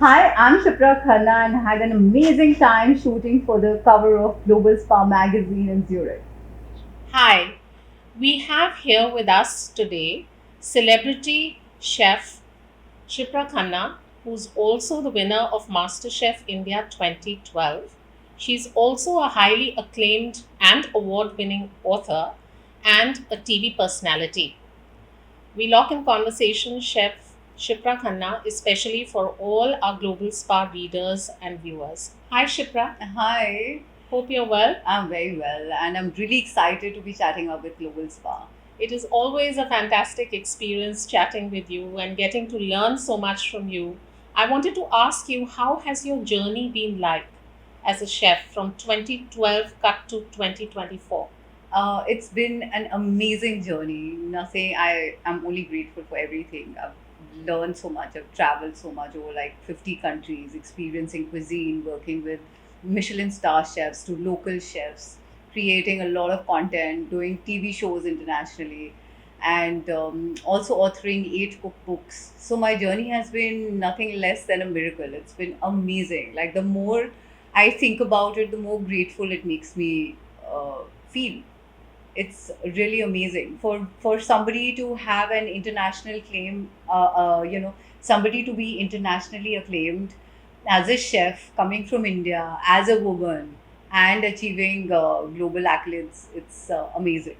Hi, I'm Shipra Khanna and had an amazing time shooting for the cover of Global Spa magazine in Zurich. Hi, we have here with us today celebrity chef Shipra Khanna, who's also the winner of MasterChef India 2012. She's also a highly acclaimed and award winning author and a TV personality. We lock in conversation Chef Shipra Khanna, especially for all our Global Spa readers and viewers. Hi, Shipra. Hi, Hope you're well. I'm very well and I'm really excited to be chatting up with Global Spa. It is always a fantastic experience chatting with you and getting to learn so much from you. I wanted to ask you, how has your journey been like as a chef from 2012 cut to 2024? It's been an amazing journey. Nothing, I am only grateful for everything. I've learned so much, I've traveled so much over like 50 countries, experiencing cuisine, working with Michelin star chefs to local chefs, creating a lot of content, doing TV shows internationally, and also authoring 8 cookbooks. So my journey has been nothing less than a miracle. It's been amazing. Like the more I think about it, the more grateful it makes me feel. It's really amazing for somebody to have an international claim, somebody to be internationally acclaimed as a chef coming from India as a woman and achieving global accolades. It's amazing.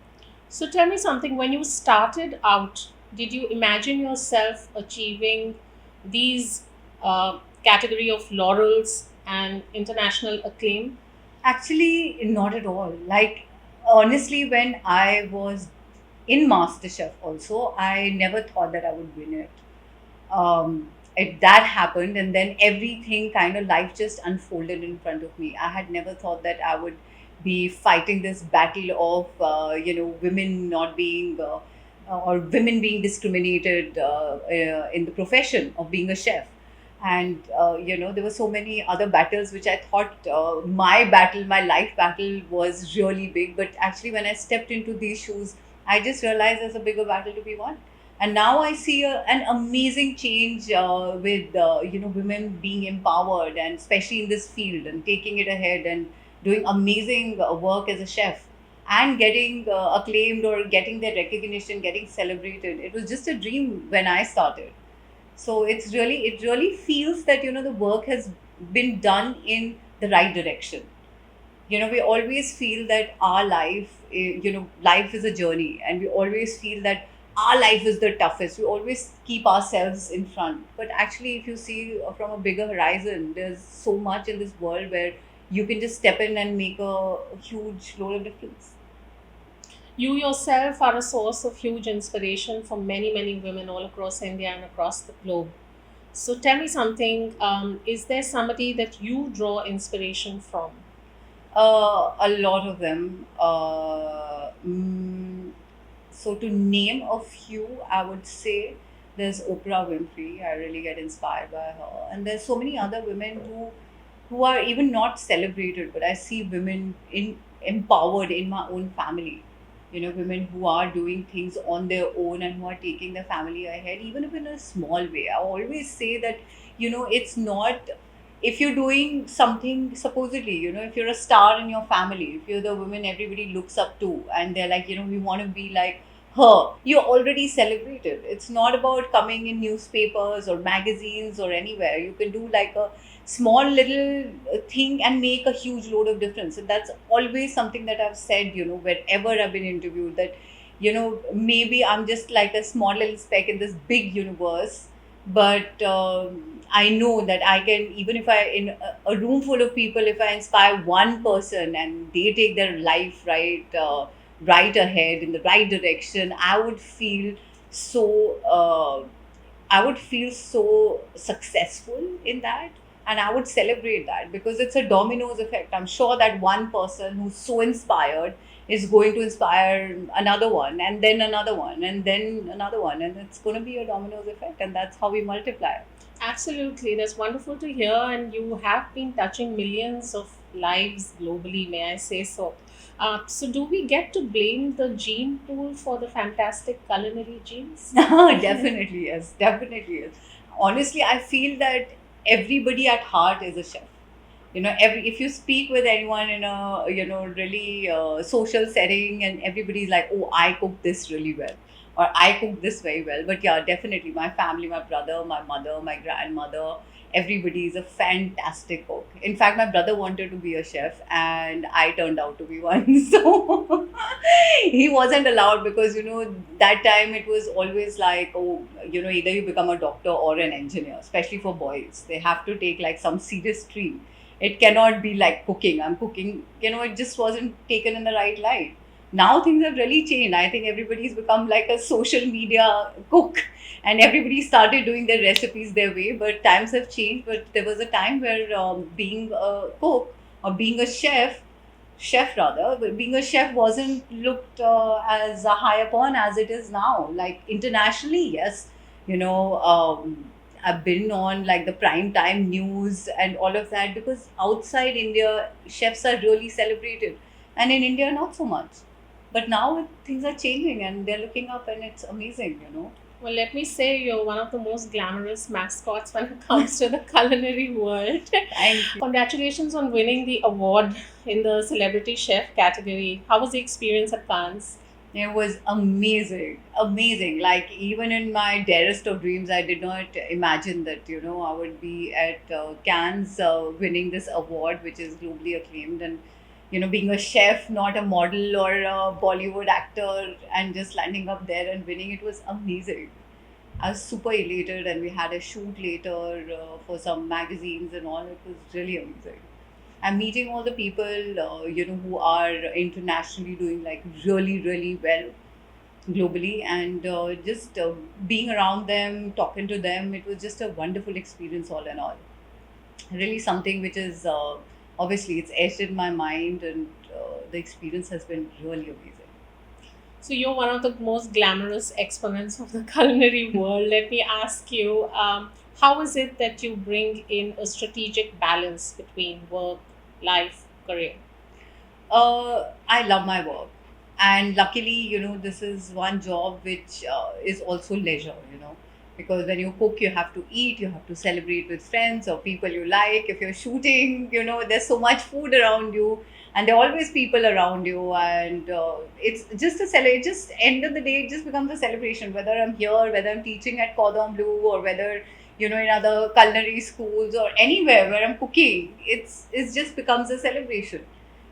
So tell me something, when you started out, did you imagine yourself achieving these category of laurels and international acclaim? Actually, not at all. Like, honestly, when I was in MasterChef, also, I never thought that I would win it. That happened, and then everything kind of life just unfolded in front of me. I had never thought that I would be fighting this battle of women not being or women being discriminated in the profession of being a chef. And there were so many other battles which I thought my battle, my life battle, was really big. But actually, when I stepped into these shoes, I just realized there's a bigger battle to be won. And now I see an amazing change with women being empowered, and especially in this field, and taking it ahead and doing amazing work as a chef and getting acclaimed or getting their recognition, getting celebrated. It was just a dream when I started. So it really feels that the work has been done in the right direction. We always feel that our life, life is a journey, and we always feel that our life is the toughest. We always keep ourselves in front, but actually, if you see from a bigger horizon, there's so much in this world where you can just step in and make a huge load of difference. You yourself are a source of huge inspiration for many, many women all across India and across the globe. So tell me something, is there somebody that you draw inspiration from? A lot of them. So to name a few, I would say there's Oprah Winfrey. I really get inspired by her, and there's so many other women who are even not celebrated, but I see women in empowered in my own family. Women who are doing things on their own and who are taking their family ahead, even if in a small way. I always say that it's not, if you're doing something, supposedly, if you're a star in your family, if you're the woman everybody looks up to, and they're like, we want to be like her, you're already celebrated. It's not about coming in newspapers or magazines or anywhere. You can do like a small little thing and make a huge load of difference. And that's always something that I've said, wherever I've been interviewed, that maybe I'm just like a small little speck in this big universe. But I know that I can, even if I in a room full of people, if I inspire one person and they take their life right ahead in the right direction, so I would feel so successful in that, and I would celebrate that because it's a dominoes effect. I'm sure that one person who's so inspired is going to inspire another one, and then another one, and then another one, and it's going to be a dominoes effect, and that's how we multiply. Absolutely, that's wonderful to hear, and you have been touching millions of lives globally, may I say so. So, do we get to blame the gene pool for the fantastic culinary genes? Definitely yes, definitely yes. Honestly, I feel that everybody at heart is a chef. Every if you speak with anyone in a really social setting, and everybody's like, oh, I cook this really well, or I cook this very well. But yeah, definitely my family, my brother, my mother, my grandmother, everybody is a fantastic cook. In fact, my brother wanted to be a chef and I turned out to be one. So he wasn't allowed, because that time it was always like, oh, either you become a doctor or an engineer. Especially for boys, they have to take like some serious stream. It cannot be like cooking. I'm cooking, it just wasn't taken in the right light. Now things have really changed. I think everybody's become like a social media cook, and everybody started doing their recipes their way. But times have changed. But there was a time where being a cook, or being a chef rather, but being a chef wasn't looked as high upon as it is now. Like internationally, yes, I've been on like the prime time news and all of that, because outside India, chefs are really celebrated, and in India, not so much. But now things are changing, and they're looking up, and it's amazing. Well, let me say you're one of the most glamorous mascots when it comes to the culinary world. Thank you. Congratulations on winning the award in the celebrity chef category. How was the experience at Cannes? It was amazing, amazing. Like, even in my dearest of dreams, I did not imagine that I would be at Cannes, winning this award, which is globally acclaimed, and being a chef, not a model or a Bollywood actor, and just landing up there and winning. It was amazing. I was super elated, and we had a shoot later for some magazines and all. It was really amazing. I'm meeting all the people, who are internationally doing like really, really well globally, and just being around them, talking to them. It was just a wonderful experience, all in all. Really something which is obviously it's etched in my mind, and the experience has been really amazing. So you're one of the most glamorous exponents of the culinary world. Let me ask you, how is it that you bring in a strategic balance between work, life, career? I love my work, and luckily, this is one job which is also leisure. Because when you cook, you have to eat, you have to celebrate with friends or people you like. If you're shooting, there's so much food around you, and there are always people around you, and it's just a Just end of the day, it just becomes a celebration. Whether I'm here, whether I'm teaching at Cordon Bleu, or whether in other culinary schools or anywhere where I'm cooking, it just becomes a celebration.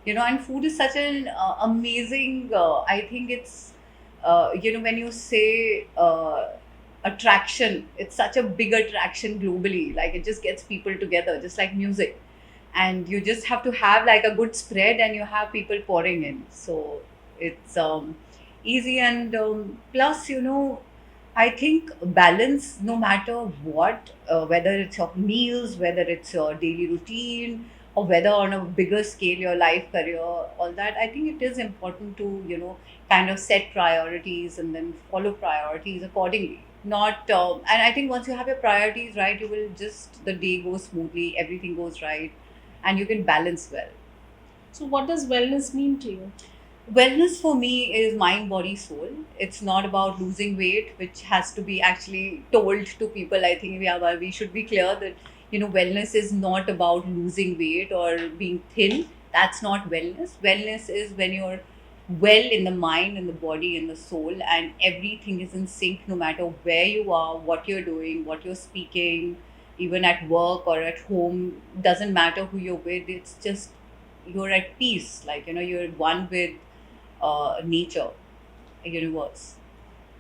And food is such an amazing, I think it's when you say attraction, it's such a big attraction globally. Like, it just gets people together, just like music. And you just have to have like a good spread, and you have people pouring in. So it's easy. And plus, I think balance, no matter what, whether it's your meals, whether it's your daily routine, or whether on a bigger scale, your life, career, all that. I think it is important to, kind of set priorities and then follow priorities accordingly. Not, and I think once you have your priorities right, you will just, the day goes smoothly, everything goes right, and you can balance well. So what does wellness mean to you? Wellness for me is mind, body, soul. It's not about losing weight, which has to be actually told to people. I think we should be clear that wellness is not about losing weight or being thin. That's not wellness. Wellness is when you're well in the mind, in the body, in the soul, and everything is in sync, no matter where you are, what you're doing, what you're speaking, even at work or at home. Doesn't matter who you're with. It's just you're at peace. Like, you're one with nature, a universe.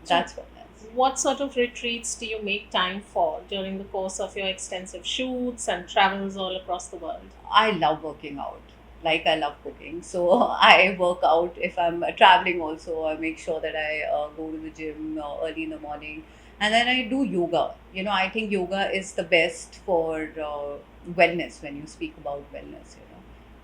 So That's wellness. what sort of retreats do you make time for during the course of your extensive shoots and travels all across the world? I love working out. Like, I love cooking. So I work out if I'm traveling also. I make sure that I go to the gym early in the morning. And then I do yoga. I think yoga is the best for wellness when you speak about wellness.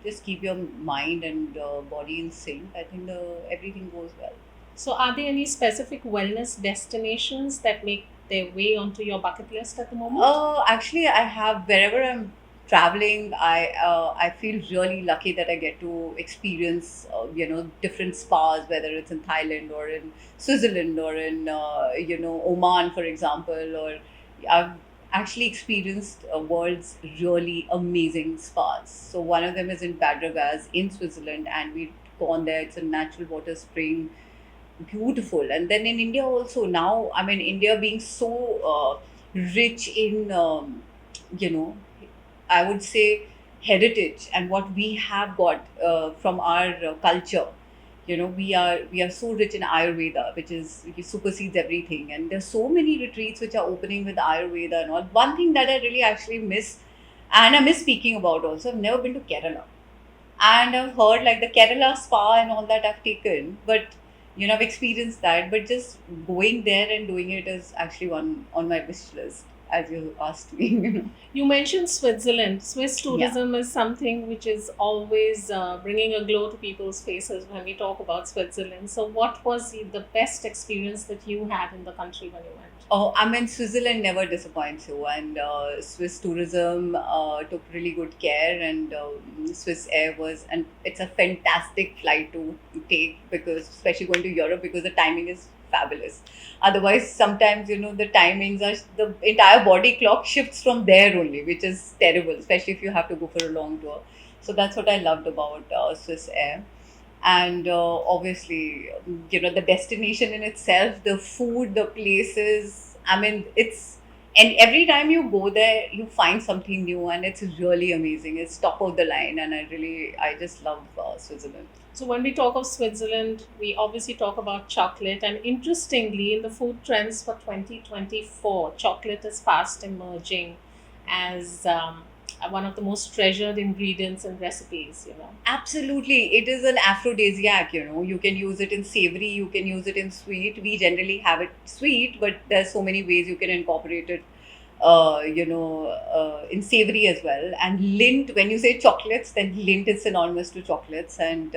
Just keep your mind and body in sync. I think everything goes well. So are there any specific wellness destinations that make their way onto your bucket list at the moment? Actually, I have, wherever I'm traveling, I feel really lucky that I get to experience different spas, whether it's in Thailand or in Switzerland or in Oman, for example. Or I've actually experienced world's really amazing spas. So one of them is in Bad Ragaz in Switzerland, and we've gone there. It's a natural water spring, beautiful. And then in India also now, I mean, India being so rich in, you know, I would say heritage and what we have got from our culture. You know, we are so rich in Ayurveda, which supersedes everything. And there's so many retreats which are opening with Ayurveda and all. One thing that I really actually miss, and I miss speaking about also, I've never been to Kerala, and I've heard like the Kerala spa and all that I've taken, but I've experienced that. But just going there and doing it is actually one on my wish list, as you asked me. You mentioned Switzerland. Swiss Yeah. tourism is something which is always bringing a glow to people's faces when we talk about Switzerland. So, what was the best experience that you had in the country when you went? Oh, I mean, Switzerland never disappoints you, and Swiss tourism took really good care, and Swiss Air was, and it's a fantastic flight to take, because especially going to Europe, because the timing is fabulous. Otherwise, sometimes the timings are, the entire body clock shifts from there only, which is terrible, especially if you have to go for a long tour. So that's what I loved about Swiss Air. And obviously, the destination in itself, the food, the places, I mean, it's, and every time you go there you find something new, and it's really amazing. It's top of the line, and I just love Switzerland. So, when we talk of Switzerland, we obviously talk about chocolate. And interestingly, in the food trends for 2024, chocolate is fast emerging as one of the most treasured ingredients in recipes, you know. Absolutely, it is an aphrodisiac. You can use it in savory, you can use it in sweet. We generally have it sweet, but there's so many ways you can incorporate it in savory as well. And lint, when you say chocolates, then lint is synonymous to chocolates. And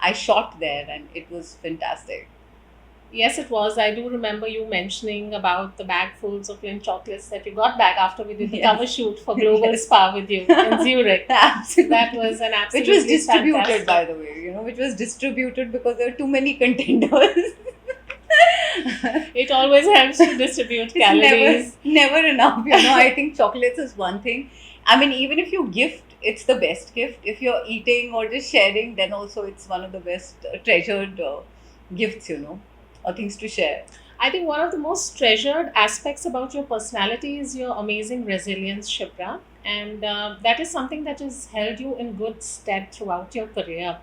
I shot there, and it was fantastic. Yes, it was. I do remember you mentioning about the bagfuls of Lindt chocolates that you got back after we did the cover Yes, shoot for Global yes, Spa with you in Zurich. That absolutely. was an Which was absolutely distributed, fantastic. by the way, which was distributed because there were too many contenders. It always helps to distribute It's calories. never enough. I think chocolates is one thing. I mean, even if you gift, it's the best gift. If you're eating or just sharing, then also it's one of the best treasured gifts, or things to share. I think one of the most treasured aspects about your personality is your amazing resilience, Shipra. And that is something that has held you in good stead throughout your career,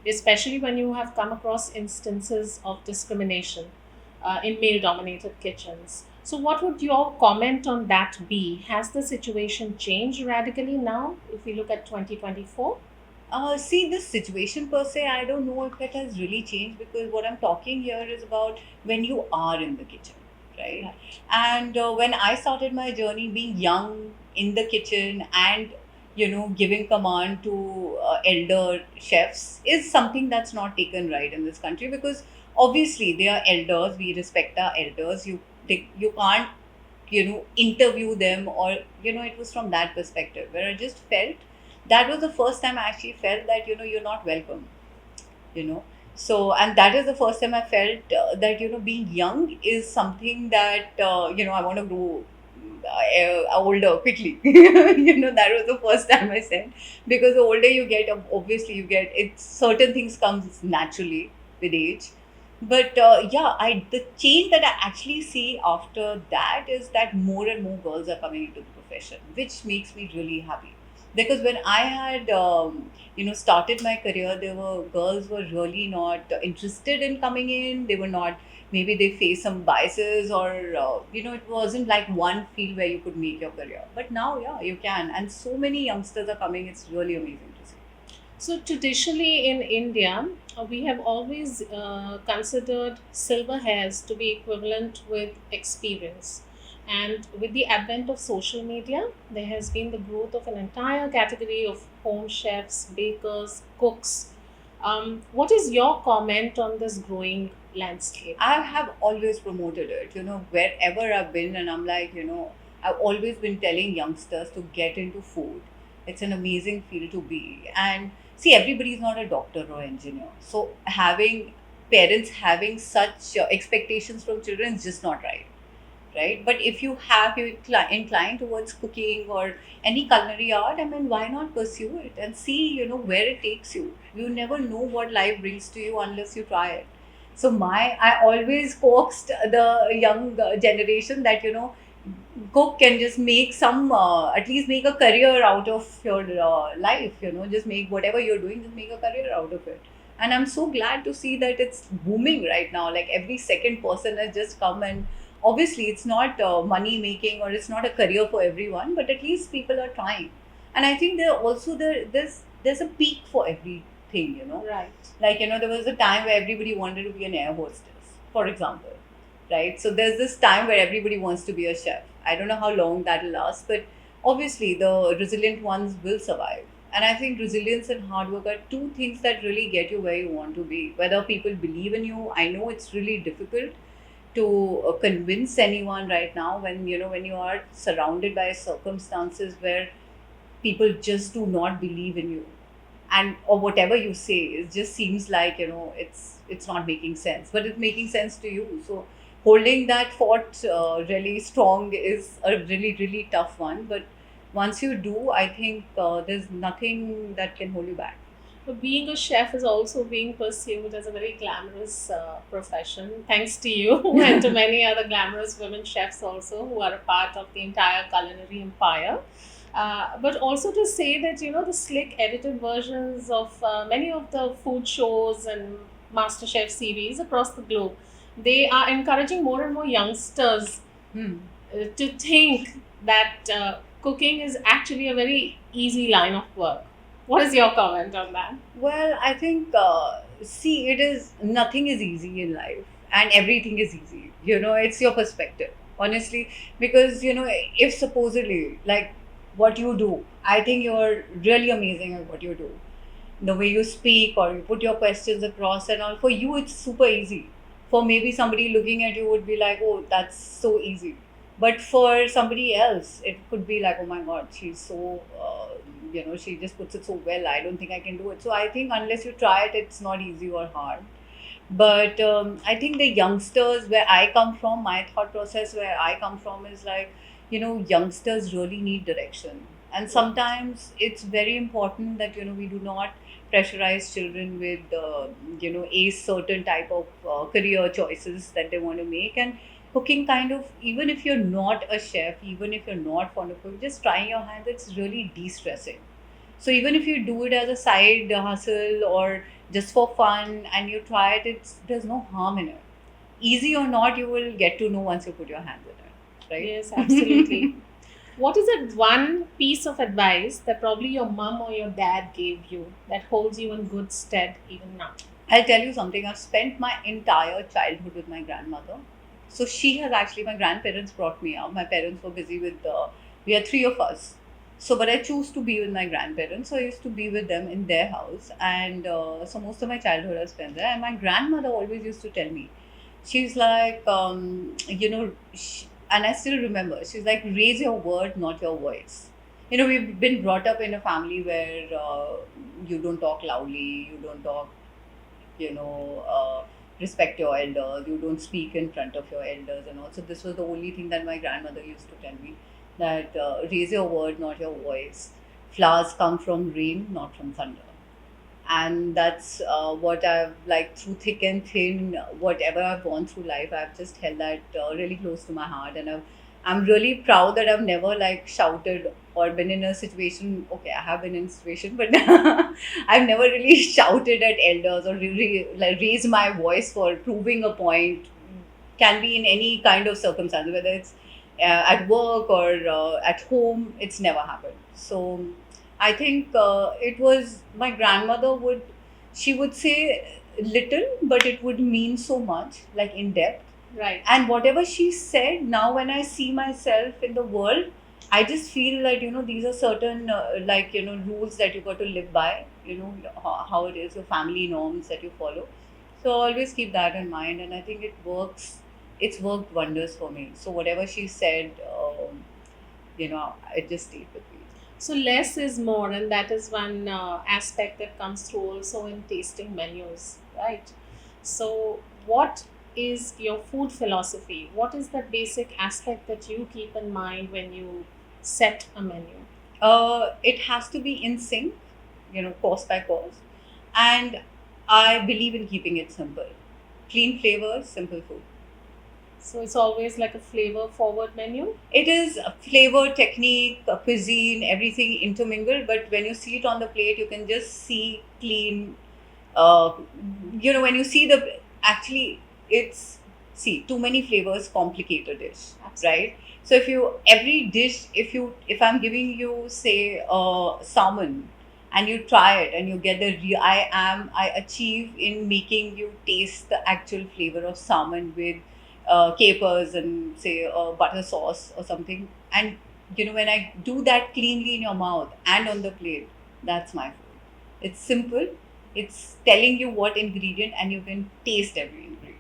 especially when you have come across instances of discrimination in male dominated kitchens. So, what would your comment on that be? Has the situation changed radically now if we look at 2024? See, this situation per se, I don't know if it has really changed, because what I'm talking here is about when you are in the kitchen, right? Right. And when I started my journey being young in the kitchen, and giving command to elder chefs, is something that's not taken right in this country, because obviously they are elders. We respect our elders. You can't interview them, or it was from that perspective where I just felt that was the first time I actually felt that you're not welcome. you know so, and that is the first time I felt that being young is something that I want to grow older quickly. That was the first time I said, because the older you get, obviously you get it, certain things comes naturally with age. But yeah, I the change that I actually see after that is that more and more girls are coming into the profession, which makes me really happy. Because when I had started my career, there were girls were really not interested in coming in. They were not, maybe they face some biases, or it wasn't like one field where you could make your career. But now, yeah, you can, and so many youngsters are coming. It's really amazing to see. So, traditionally in India, we have always considered silver hairs to be equivalent with experience. And with the advent of social media, there has been the growth of an entire category of home chefs, bakers, cooks. What is your comment on this growing landscape? I have always promoted it, wherever I've been, and I'm like, I've always been telling youngsters to get into food. It's an amazing field to be. And see, everybody is not a doctor or engineer. So having parents having such expectations from children is just not right. right? But if you incline towards cooking or any culinary art, I mean, why not pursue it and see, where it takes you? You never know what life brings to you unless you try it. So I always coaxed the young generation that, cook and just make some, at least make a career out of your life. Just make whatever you're doing, just make a career out of it. And I'm so glad to see that it's booming right now. Like every second person has just come, and obviously it's not money making or it's not a career for everyone, but at least people are trying. And I think there's a peak for everything. Right. Like, there was a time where everybody wanted to be an air hostess, for example, right? So there's this time where everybody wants to be a chef. I don't know how long that'll last, but obviously the resilient ones will survive. And I think resilience and hard work are two things that really get you where you want to be. Whether people believe in you, I know it's really difficult to convince anyone right now when you are surrounded by circumstances where people just do not believe in you, and or whatever you say, it just seems like, it's not making sense, but it's making sense to you. So holding that fort really strong is a really really tough one, but once you do, I think there's nothing that can hold you back. But being a chef is also being pursued as a very glamorous profession, thanks to you and to many other glamorous women chefs also who are a part of the entire culinary empire. But also to say that, the slick edited versions of many of the food shows and MasterChef series across the globe, they are encouraging more and more youngsters Hmm. to think that cooking is actually a very easy line of work. What is your comment on that? Well, I think, see, it is nothing is easy in life, and everything is easy. It's your perspective, honestly. Because, if supposedly, like what you do, I think you're really amazing at what you do. The way you speak or you put your questions across and all, for you, it's super easy. For maybe somebody looking at you would be like, oh, that's so easy. But for somebody else, it could be like, oh my God, she's so, she just puts it so well. I don't think I can do it. So I think unless you try it, it's not easy or hard. But I think the youngsters where I come from, my thought process where I come from is like, youngsters really need direction. And sometimes it's very important that, we do not pressurize children with, a certain type of career choices that they want to make. And cooking kind of, even if you're not a chef, even if you're not fond of cooking, just trying your hands, it's really de-stressing. So even if you do it as a side hustle or just for fun and you try it, there's no harm in it. Easy or not, you will get to know once you put your hands in it, Yes, absolutely. right? What is that one piece of advice that probably your mom or your dad gave you that holds you in good stead even now? I'll tell you something. I've spent my entire childhood with my grandmother. So she has actually, my grandparents brought me up. My parents were busy with, we had three of us. So, but I choose to be with my grandparents. So I used to be with them in their house. And so most of my childhood I spent there. And my grandmother always used to tell me, she's like, and I still remember, she's like, raise your word, not your voice. We've been brought up in a family where you don't talk loudly, you don't talk, respect your elders, you don't speak in front of your elders, and also this was the only thing that my grandmother used to tell me, that raise your word, not your voice. Flowers come from rain, not from thunder. And that's what I've, like, through thick and thin, whatever I've gone through life, I've just held that really close to my heart. And I'm really proud that I've never like shouted or been in a situation. Okay, I have been in a situation, but I've never really shouted at elders or really like raised my voice for proving a point. Can be in any kind of circumstance, whether it's at work or at home. It's never happened. So I think it was my grandmother would, she would say little, but it would mean so much, like in depth. Right. And whatever she said, now when I see myself in the world, I just feel that, these are certain like, rules that you got to live by. How it is, your family norms that you follow. So always keep that in mind, and I think it works. It's worked wonders for me. So whatever she said, it just stayed with me. So less is more, and that is one aspect that comes through also in tasting menus, right? So what is your food philosophy? What is the basic aspect that you keep in mind when you set a menu? It has to be in sync, course by course. And I believe in keeping it simple. Clean flavors, simple food. So it's always like a flavor forward menu. It is a flavor, technique, cuisine, everything intermingled. But when you see it on the plate, you can just see clean. Uh, when you see actually, it's, see, too many flavors complicate a dish, Absolutely. right? So every dish, if I'm giving you, say, salmon, and you try it and you get I achieve in making you taste the actual flavor of salmon with capers and, say, butter sauce or something. And when I do that cleanly in your mouth and on the plate, that's my food. It's simple. It's telling you what ingredient, and you can taste every ingredient.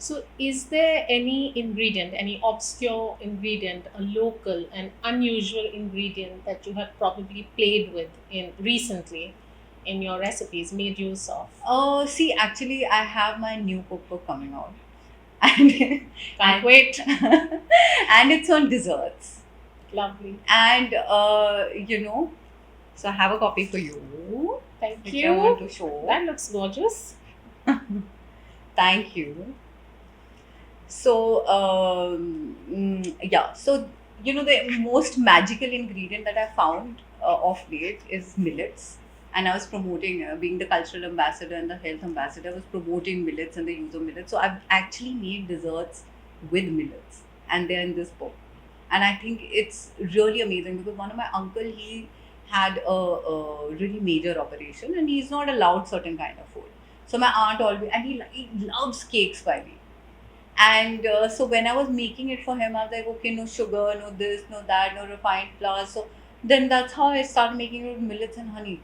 So, is there any ingredient, any obscure ingredient, a local, an unusual ingredient that you have probably played with in recently in your recipes, made use of? See, actually, I have my new cookbook coming out, and Can't and wait. and it's on desserts. Lovely. And so I have a copy for you, Thank which I want you. to show. That looks gorgeous. Thank you. So, yeah. So, the most magical ingredient that I found of late is millets. And I was promoting, being the cultural ambassador and the health ambassador, I was promoting millets and the use of millets. So, I've actually made desserts with millets, and they're in this book. And I think it's really amazing because one of my uncle, he had a really major operation, and he's not allowed certain kind of food. So, my aunt always, and he loves cakes by me. And so when I was making it for him, I was like, okay, no sugar, no this, no that, no refined flour. So then that's how I started making it with millets and honey,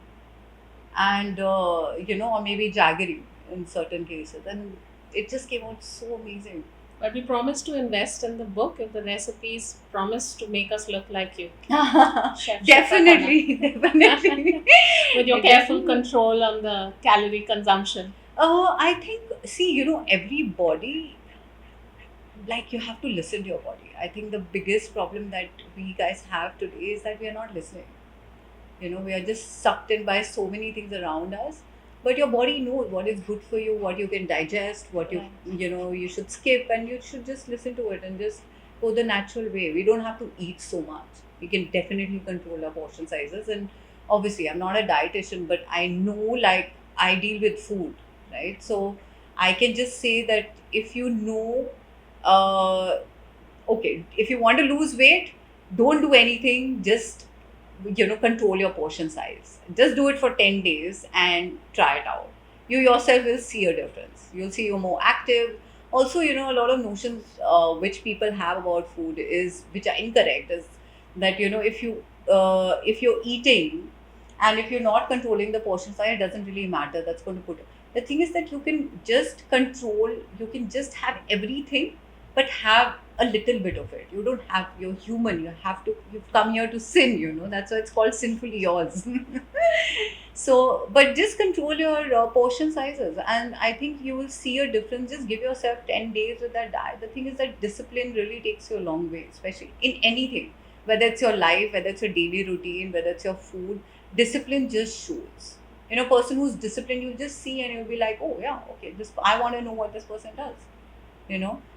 and or maybe jaggery in certain cases, and it just came out so amazing. But we promise to invest in the book if the recipes promise to make us look like you, Chef Shipra Definitely, definitely. with your careful control on the calorie consumption. I think, see, everybody, like, you have to listen to your body. I think the biggest problem that we guys have today is that we are not listening. We are just sucked in by so many things around us. But your body knows what is good for you, what you can digest, what Right. you should skip, and you should just listen to it and just go the natural way. We don't have to eat so much. We can definitely control our portion sizes. And obviously, I'm not a dietitian, but I know, like, I deal with food, right? So I can just say that if you know, uh, okay, if you want to lose weight, don't do anything. Just control your portion size. Just do it for 10 days and try it out. You yourself will see a difference. You'll see you're more active. Also, a lot of notions which people have about food is which are incorrect is that, if you're eating, and if you're not controlling the portion size, it doesn't really matter. That's going to put, the thing is that you can just control, you can just have everything, but have a little bit of it. You don't have, you're human, you've come here to sin, that's why it's called sinfully yours. So, but just control your portion sizes, and I think you will see a difference. Just give yourself 10 days with that diet. The thing is that discipline really takes you a long way, especially in anything, whether it's your life, whether it's your daily routine, whether it's your food. Discipline just shows. Person who's disciplined, you'll just see and you'll be like, oh yeah, okay, this, I want to know what this person does.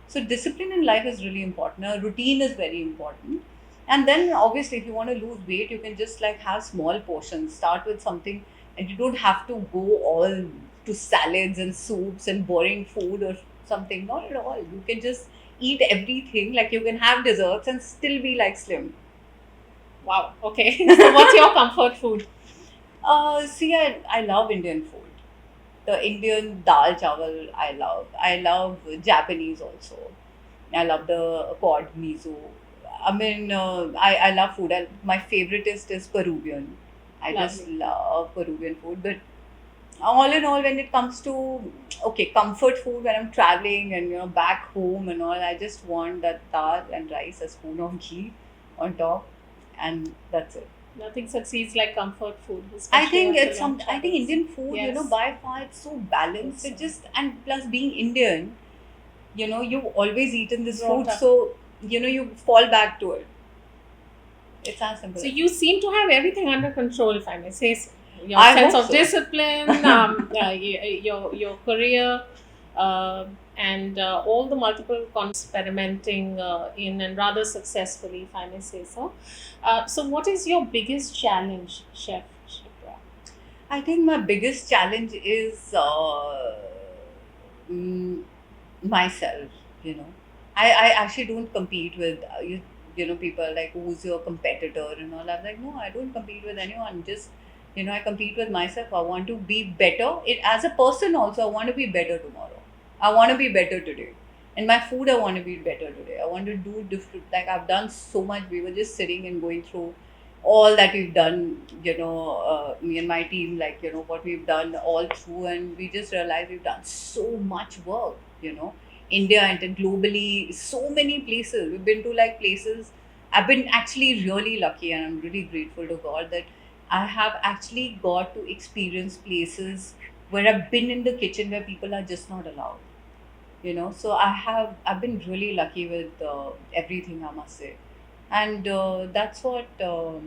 So discipline in life is really important. A routine is very important. And then obviously, if you want to lose weight, you can just, like, have small portions. Start with something, and you don't have to go all to salads and soups and boring food or something. Not at all. You can just eat everything. Like, you can have desserts and still be, like, slim. Wow. Okay. So, what's your comfort food? See, I love Indian food. The Indian dal chawal I love. I love Japanese also. I love the cod miso. I mean, I love food. My favorite is Peruvian. I just Lovely. love Peruvian food. But all in all, when it comes to, okay, comfort food, when I'm traveling and back home and all, I just want that dal and rice, a spoon of ghee on top, and that's it. Nothing succeeds like comfort food, I especially think after it's long some. I think travels. Indian food, Yes. by far, it's so balanced. It Awesome. just, and plus being Indian, you've always eaten this Brought food, up. so you fall back to it. It's as simple So as you seem to have everything under control, if I may say so. Your I sense hope of so. discipline, your career, and all the multiple experimenting in, and rather successfully, if I may say so. So, what is your biggest challenge, Chef Shipra? I think my biggest challenge is mm, myself. you know I actually don't compete with people like who's your competitor and all. I'm like, no, I don't compete with anyone. Just I compete with myself. I want to be better as a person. Also, I want to be better tomorrow. I want to be better today. And my food, I want to be better today. I want to do different. Like, I've done so much. We were just sitting and going through all that we've done, me and my team, like, what we've done all through, and we just realized we've done so much work, India and then globally, so many places. We've been to like places. I've been actually really lucky, and I'm really grateful to God that I have actually got to experience places where I've been in the kitchen where people are just not allowed. So I've been really lucky with everything, I must say. And that's what it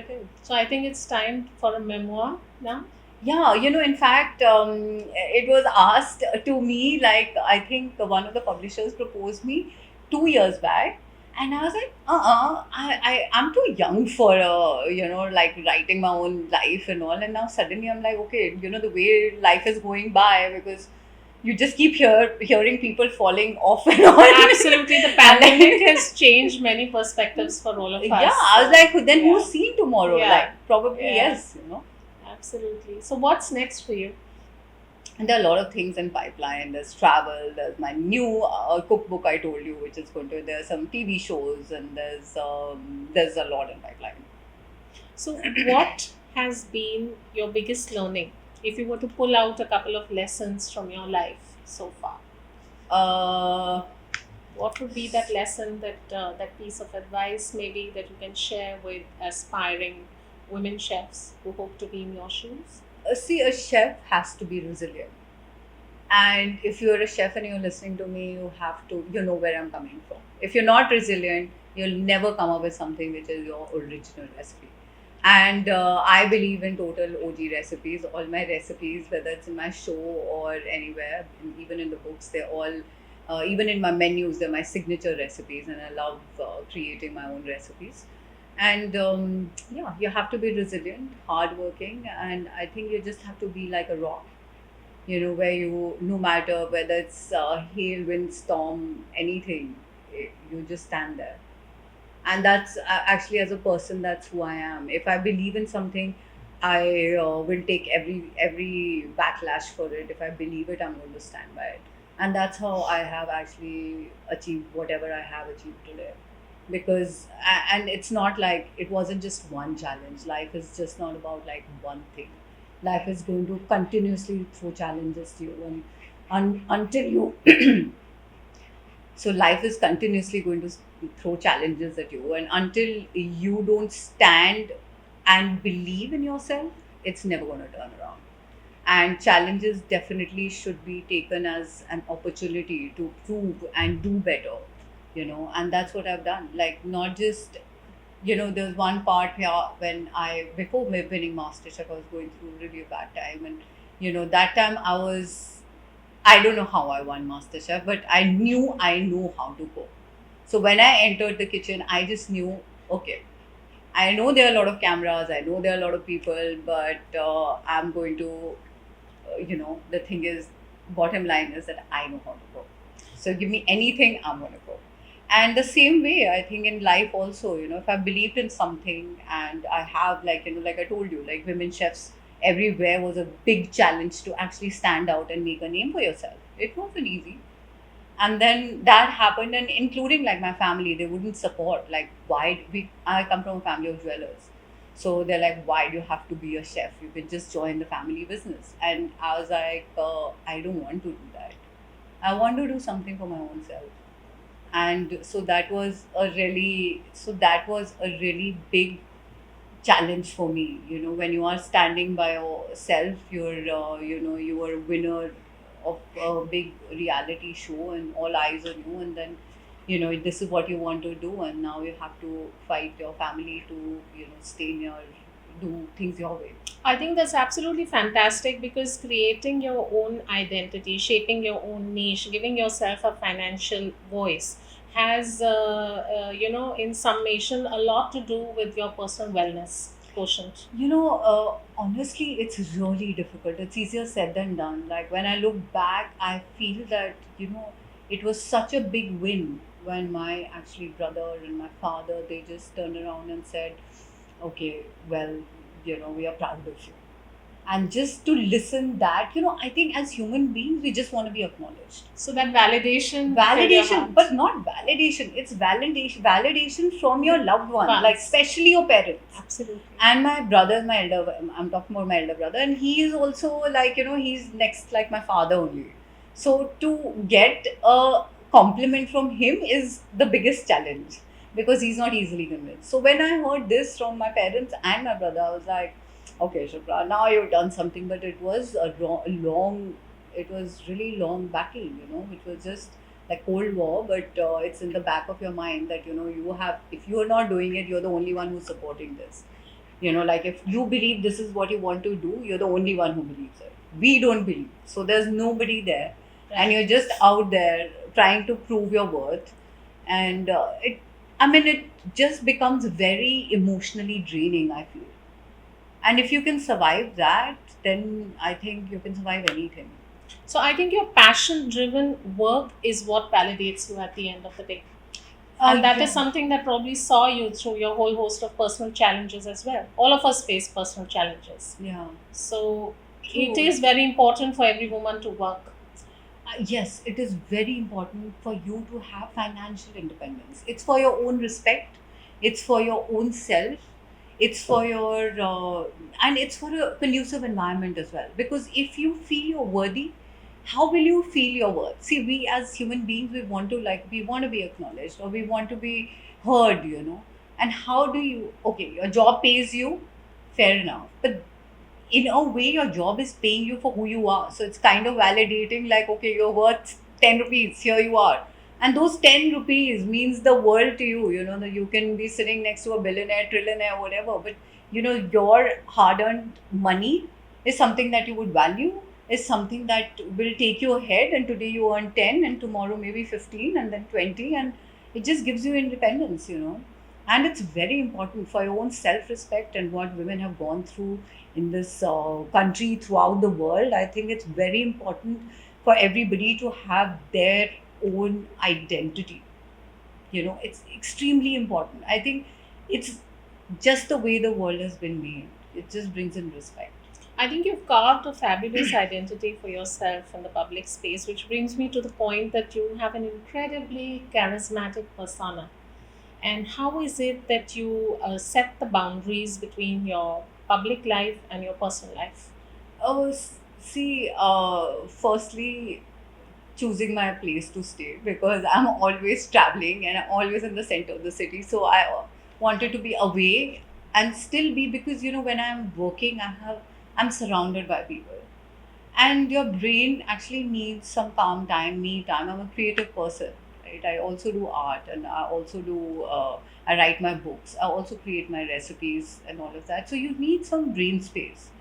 is. So, I think it's time for a memoir now. Yeah, in fact, it was asked to me, like, I think one of the publishers proposed me 2 years back. And I was like, I'm too young for, like writing my own life and all. And now suddenly I'm like, okay, the way life is going by, because you just keep hearing people falling off and on. Absolutely, the And pandemic like, has changed many perspectives for all of yeah, us. I was like, then Yeah, who's seen tomorrow? yeah, Like, probably yeah, yes. absolutely. So, what's next for you? And there are a lot of things in pipeline. There's travel. There's my new cookbook I told you, which is going to. There's some TV shows, and there's a lot in pipeline. So, what has been your biggest learning? If you were to pull out a couple of lessons from your life so far, Uh, what would be that lesson, that piece of advice, maybe that you can share with aspiring women chefs who hope to be in your shoes? See, a chef has to be resilient. And if you're a chef and you're listening to me, you know where I'm coming from. If you're not resilient, you'll never come up with something which is your original recipe. And I believe in total OG recipes. All my recipes, whether it's in my show or anywhere, and even in the books, they're all, even in my menus, they're my signature recipes. And I love creating my own recipes. And yeah, you have to be resilient, hardworking, and I think you just have to be like a rock, where no matter whether it's hail, wind, storm, anything, you just stand there. And that's actually, as a person, that's who I am. If I believe in something, I will take every backlash for it. If I believe it, I'm going to stand by it. And that's how I have actually achieved whatever I have achieved today. Because and it's not like it wasn't just one challenge. Life is just not about like one thing. Life is going to continuously throw challenges to you, and until you so life is continuously going to throw challenges at you, and until you don't stand and believe in yourself, it's never going to turn around. And challenges definitely should be taken as an opportunity to prove and do better, and that's what I've done. Like, not just, there's one part here when before me winning MasterChef, I was going through really a bad time. And, that time I don't know how I won MasterChef, but I knew I know how to cook. So when I entered the kitchen, I just knew, okay, I know there are a lot of cameras, I know there are a lot of people, but I'm going to, the thing is, bottom line is that I know how to cook. So give me anything, I'm going to cook. And the same way, I think in life also, if I believed in something, and I have, like, like I told you, like, women chefs everywhere was a big challenge to actually stand out and make a name for yourself. It wasn't easy. And then that happened, and including like my family, they wouldn't support. Like, I come from a family of jewelers. So they're like, why do you have to be a chef? You can just join the family business. And I was like, I don't want to do that. I want to do something for my own self. And so that was a really big challenge for me. When you are standing by yourself, you are a winner of a big reality show and all eyes on you, and then this is what you want to do, and now you have to fight your family to stay in your do things your way. I think that's absolutely fantastic because creating your own identity, shaping your own niche, giving yourself a financial voice has, in summation, a lot to do with your personal wellness quotient. Honestly, it's really difficult. It's easier said than done. Like when I look back, I feel that, it was such a big win when my actually brother and my father, they just turned around and said, okay, well, we are proud of you. And just to listen that, I think as human beings, we just want to be acknowledged. So that validation fill your Validation, heart. but not validation. It's validation from your loved one, like Once. especially your parents. Absolutely. And my brother, my elder, I'm talking about my elder brother, and he is also like, he's next like my father only. So to get a compliment from him is the biggest challenge because he's not easily convinced. So when I heard this from my parents and my brother, I was like, okay, Shubhra, now you've done something, but it was a long, it was really long battle, which was just like Cold War, but it's in the back of your mind that, you have, if you're not doing it, you're the only one who's supporting this. Like if you believe this is what you want to do, you're the only one who believes it. We don't believe. So there's nobody there. And you're just out there trying to prove your worth. And it just becomes very emotionally draining, I feel. And if you can survive that, then I think you can survive anything. So I think your passion driven work is what validates you at the end of the day. And that is Yeah. something that probably saw you through your whole host of personal challenges as well. All of us face personal challenges. Yeah. So it True. is very important for every woman to work. Yes, it is very important for you to have financial independence. It's for your own respect, it's for your own self, it's for your, and it's for a conducive environment as well. Because if you feel you're worthy, how will you feel your worth? See, we as human beings, we want to be acknowledged or we want to be heard. And how do you, okay, your job pays you, fair enough. But in a way your job is paying you for who you are, so it's kind of validating, like, okay, you're worth 10 rupees, here you are. And those 10 rupees means the world to you. That you can be sitting next to a billionaire, trillionaire, whatever, but your hard earned money is something that you would value, is something that will take you ahead, and today you earn 10 and tomorrow maybe 15 and then 20, and it just gives you independence. And it's very important for your own self respect and what women have gone through in this country, throughout the world. I think it's very important for everybody to have their own identity. It's extremely important. I think it's just the way the world has been made. It just brings in respect. I think you've carved a fabulous identity for yourself in the public space, which brings me to the point that you have an incredibly charismatic persona. And how is it that you set the boundaries between your public life and your personal life? See, firstly, choosing my place to stay because I'm always traveling and I'm always in the center of the city. So I wanted to be away and still be, because when I'm working, I'm surrounded by people, and your brain actually needs some calm time, me time. I'm a creative person, right? I also do art, and I also do. I write my books. I also create my recipes and all of that. So you need some brain space.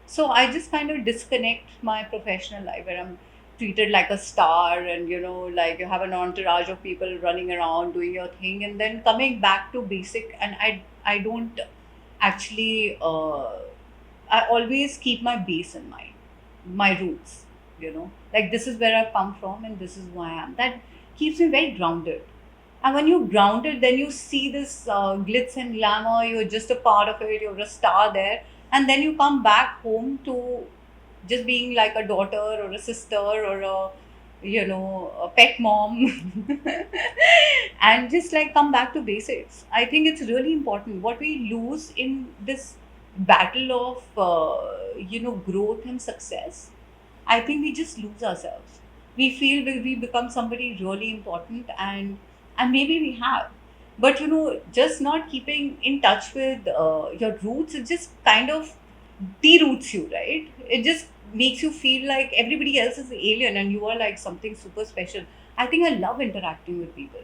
So I just kind of disconnect my professional life where I'm treated like a star, and like you have an entourage of people running around doing your thing, and then coming back to basic. And I don't actually. I always keep my base in mind, my roots. Like this is where I've come from, and this is who I am. That keeps me very grounded. And when you're grounded, then you see this glitz and glamour. You're just a part of it. You're a star there, and then you come back home to just being like a daughter or a sister or a pet mom, and just like come back to basics. I think it's really important. What we lose in this battle of growth and success, I think we just lose ourselves. We feel we become somebody really important, and maybe we have, but just not keeping in touch with your roots, it just kind of deroots you, right? It just makes you feel like everybody else is alien and you are like something super special. I think I love interacting with people.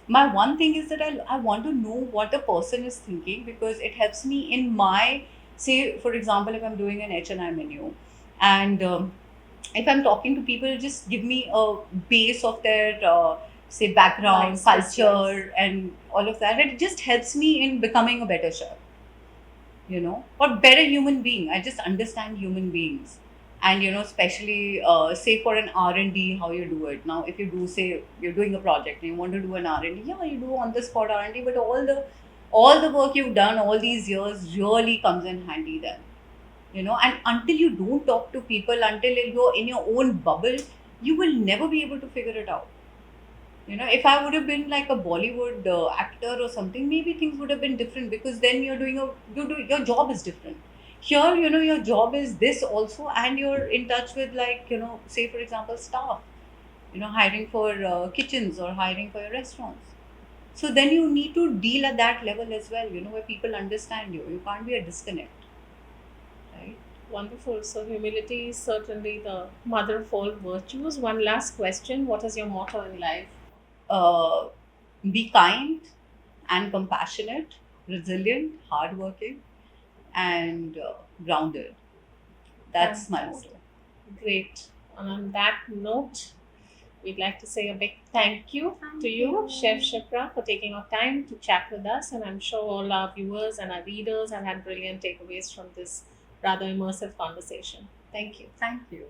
My one thing is that I want to know what a person is thinking, because it helps me in my, say for example, if I'm doing an HNI menu, and if I'm talking to people, just give me a base of their say background, Likes, dislikes. culture, and all of that. It just helps me in becoming a better chef, or better human being. I just understand human beings, and especially say for an R&D, how you do it. Now if you do, say you're doing a project and you want to do an R&D, yeah, you do on the spot R&D, but all the work you've done all these years really comes in handy then. And until you don't talk to people, until you're in your own bubble, you will never be able to figure it out. If I would have been like a Bollywood actor or something, maybe things would have been different, because then your job is different. Here, your job is this also, and you're in touch with, like, say for example, staff, hiring for kitchens or hiring for your restaurants. So then you need to deal at that level as well, where people understand you. You can't be a disconnect, right? Wonderful. So, humility is certainly the mother of all virtues. One last question: what is your motto in life? Uh, be kind and compassionate, resilient, hardworking, and grounded. That's my Fantastic. motto. Great. And on that note, we'd like to say a big thank you to Thank you, Chef you. Shipra, for taking our time to chat with us. And I'm sure all our viewers and our readers have had brilliant takeaways from this rather immersive conversation. Thank you. Thank you.